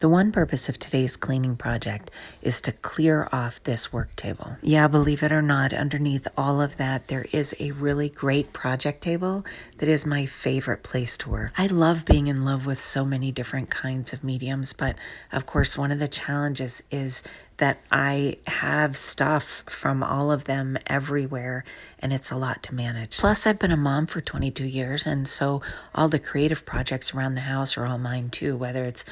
The one purpose of today's cleaning project is to clear off this work table. Yeah, believe it or not, underneath all of that, there is a really great project table that is my favorite place to work. I love being in love with so many different kinds of mediums, but of course, one of the challenges is that I have stuff from all of them everywhere, and it's a lot to manage. Plus, I've been a mom for 22 years, and so all the creative projects around the house are all mine too, whether it's,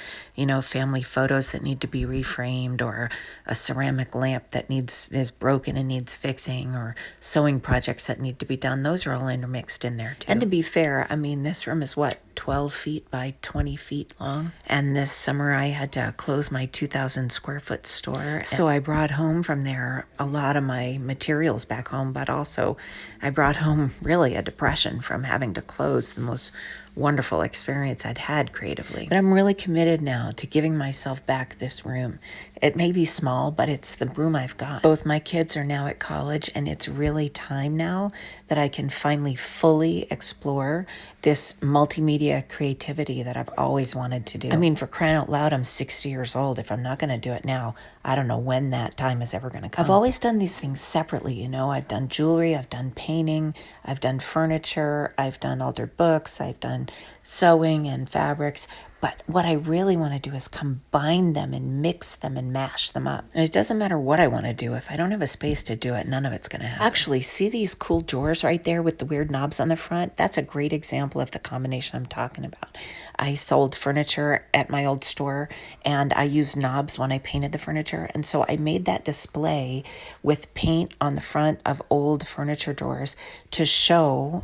family photos that need to be reframed, or a ceramic lamp that is broken and needs fixing, or sewing projects that need to be done. Those are all intermixed in there too. And to be fair, this room is 12 feet by 20 feet long. And this summer I had to close my 2,000 square foot store. So I brought home from there a lot of my materials back home, but also I brought home really a depression from having to close the most wonderful experience I'd had creatively. But I'm really committed now to giving myself back this room. It may be small, but it's the room I've got. Both my kids are now at college, and it's really time now that I can finally fully explore this multimedia creativity that I've always wanted to do. For crying out loud, I'm 60 years old. If I'm not going to do it now, I don't know when that time is ever going to come. I've always done these things separately, I've done jewelry, I've done painting, I've done furniture, I've done altered books, I've done sewing and fabrics. But what I really want to do is combine them and mix them and mash them up. And it doesn't matter what I want to do. If I don't have a space to do it, none of it's going to happen. Actually, see these cool drawers right there with the weird knobs on the front? That's a great example of the combination I'm talking about. I sold furniture at my old store, and I used knobs when I painted the furniture. And so I made that display with paint on the front of old furniture drawers to show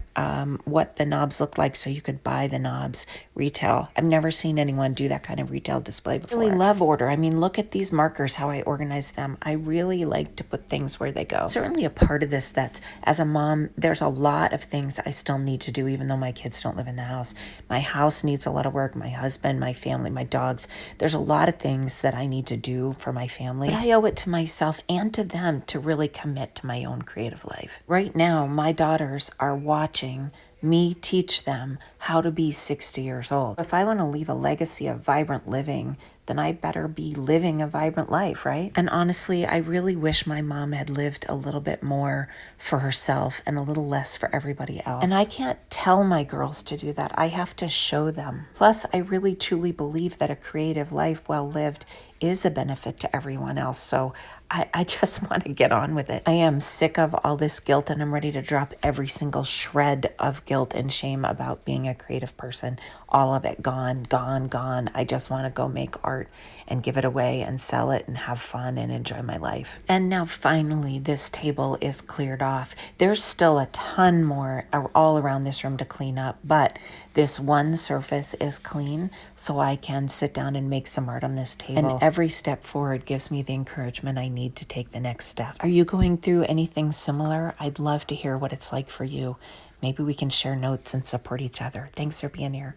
what the knobs look like, so you could buy the knobs retail. I've never seen anyone do that kind of retail display before. I really love order. Look at these markers, how I organize them. I really like to put things where they go. Certainly a part of this that's, as a mom, there's a lot of things I still need to do, even though my kids don't live in the house. My house needs a lot of work. My husband, my family, my dogs. There's a lot of things that I need to do for my family. But I owe it to myself and to them to really commit to my own creative life. Right now, my daughters are watching me teach them how to be 60 years old. If I want to leave a legacy of vibrant living, then I better be living a vibrant life, right? And honestly, I really wish my mom had lived a little bit more for herself and a little less for everybody else. And I can't tell my girls to do that. I have to show them. Plus, I really truly believe that a creative life well lived is a benefit to everyone else. So I just want to get on with it. I am sick of all this guilt, and I'm ready to drop every single shred of guilt and shame about being a creative person. All of it gone, gone, gone. I just want to go make art and give it away and sell it and have fun and enjoy my life. And now finally, this table is cleared off. There's still a ton more all around this room to clean up, but this one surface is clean, so I can sit down and make some art on this table. And every step forward gives me the encouragement I need to take the next step. Are you going through anything similar? I'd love to hear what it's like for you. Maybe we can share notes and support each other. Thanks for being here.